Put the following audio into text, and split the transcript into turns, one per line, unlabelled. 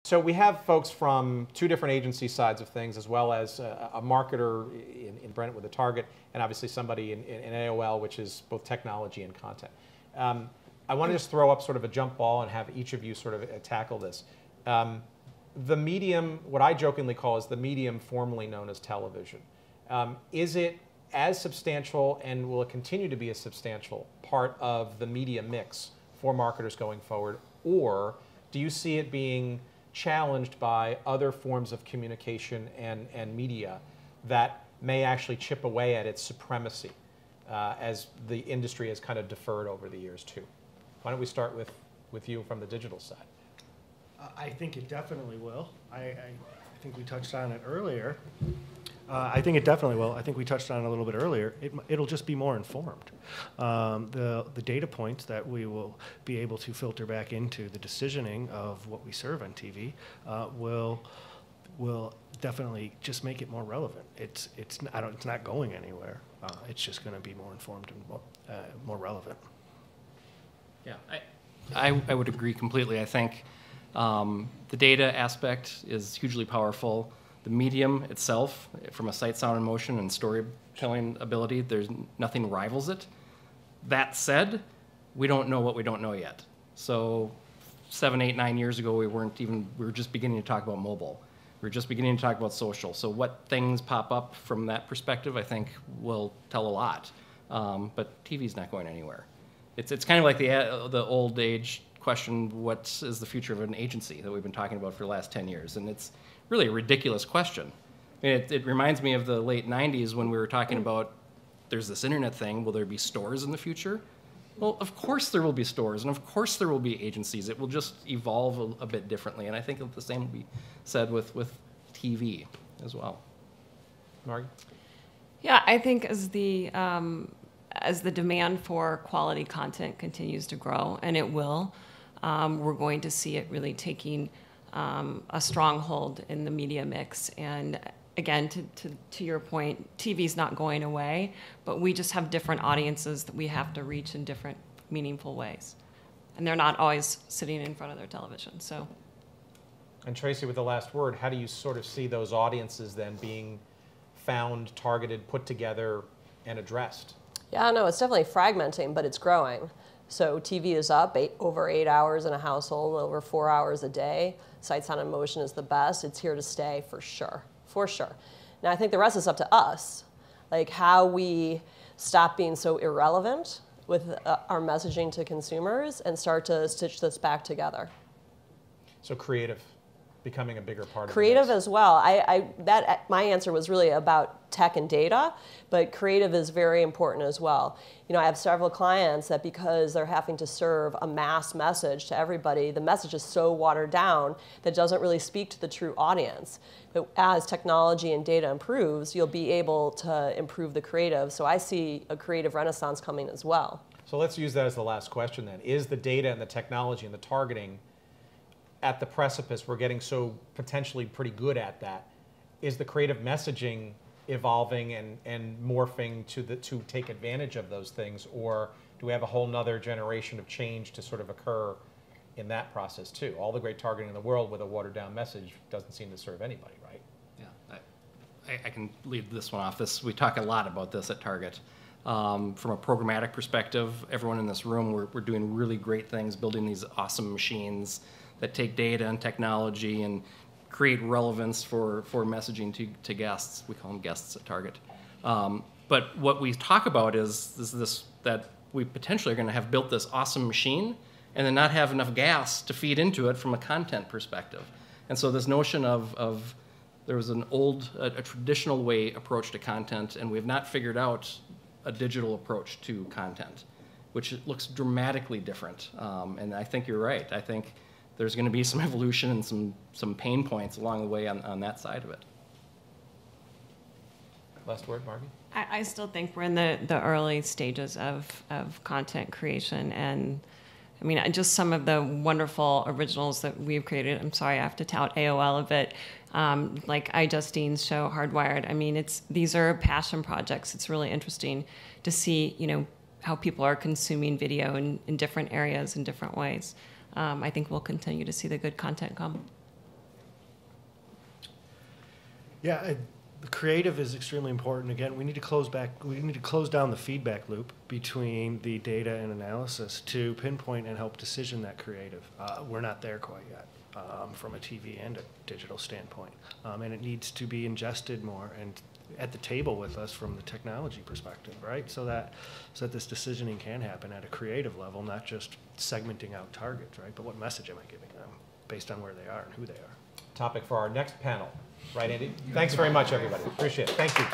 So we have folks from two different agency sides of things, as well as a marketer in Brent with a Target, and obviously somebody in AOL, which is both technology and content. I want to just throw up sort of a jump ball and have each of you sort of tackle this. The medium, what I jokingly call is the medium formerly known as television. Is it as substantial, and will it continue to be a substantial part of the media mix for marketers going forward, or do you see it being challenged by other forms of communication and media that may actually chip away at its supremacy as the industry has kind of deferred over the years too? Why don't we start with you from the digital side?
I think it definitely will. I think we touched on it earlier. I think it definitely will. I think we touched on it a little bit earlier. It'll just be more informed. The data points that we will be able to filter back into the decisioning of what we serve on TV will definitely just make it more relevant. It's not going anywhere. It's just going to be more informed and more relevant.
Yeah, I would agree completely. I think the data aspect is hugely powerful. The medium itself, from a sight, sound, and motion and storytelling ability, there's nothing rivals it. That said, we don't know what we don't know yet. So 7, 8, 9 years ago, we were just beginning to talk about mobile. We were just beginning to talk about social. So what things pop up from that perspective, I think, will tell a lot. But TV's not going anywhere. It's kind of like the old age question, what is the future of an agency that we've been talking about for the last 10 years? And it's really a ridiculous question. I mean, it reminds me of the late 90s when we were talking about there's this internet thing. Will there be stores in the future? Well, of course there will be stores, and of course there will be agencies. It will just evolve a bit differently, and I think the same will be said with TV as well.
Margie?
Yeah, I think as the demand for quality content continues to grow, and it will, we're going to see it really taking a stronghold in the media mix. And again, to your point, TV's not going away, but we just have different audiences that we have to reach in different meaningful ways. And they're not always sitting in front of their television, so.
And Tracy, with the last word, how do you sort of see those audiences then being found, targeted, put together, and addressed?
Yeah, no, it's definitely fragmenting, but it's growing. So TV is up over 8 hours in a household, over 4 hours a day. Sight, sound, and motion is the best. It's here to stay for sure, for sure. Now I think the rest is up to us, like how we stop being so irrelevant with our messaging to consumers and start to stitch this back together.
So creative becoming a bigger part of
creative
it.
As well. My answer was really about tech and data, but creative is very important as well. You know, I have several clients that because they're having to serve a mass message to everybody, the message is so watered down that doesn't really speak to the true audience. But as technology and data improves, you'll be able to improve the creative. So I see a creative renaissance coming as well.
So let's use that as the last question then. Is the data and the technology and the targeting at the precipice, we're getting so potentially pretty good at that? Is the creative messaging evolving and morphing to take advantage of those things, or do we have a whole nother generation of change to sort of occur in that process too? All the great targeting in the world with a watered down message doesn't seem to serve anybody, right?
Yeah, I can lead this one off. We talk a lot about this at Target. From a programmatic perspective, everyone in this room, we're doing really great things, building these awesome machines that take data and technology and create relevance for messaging to guests. We call them guests at Target. But what we talk about is this that we potentially are going to have built this awesome machine and then not have enough gas to feed into it from a content perspective. And so this notion of there was a traditional approach to content, and we have not figured out a digital approach to content, which looks dramatically different. And I think you're right. I think there's going to be some evolution and some pain points along the way on that side of it.
Last word, Margie?
I still think we're in the early stages of content creation, and I mean, just some of the wonderful originals that we've created. I'm sorry, I have to tout AOL a bit, like iJustine's show, Hardwired. I mean, these are passion projects. It's really interesting to see, you know, how people are consuming video in different areas in different ways. I think we'll continue to see the good content come.
Yeah, the creative is extremely important. Again, we need to close down the feedback loop between the data and analysis to pinpoint and help decision that creative. We're not there quite yet from a TV and a digital standpoint. And it needs to be ingested more and at the table with us from the technology perspective, right? So that this decisioning can happen at a creative level, not just segmenting out targets, right? But what message am I giving them based on where they are and who they are?
Topic for our next panel. Right, Andy? Thanks very much, everybody. Appreciate it. Thank you.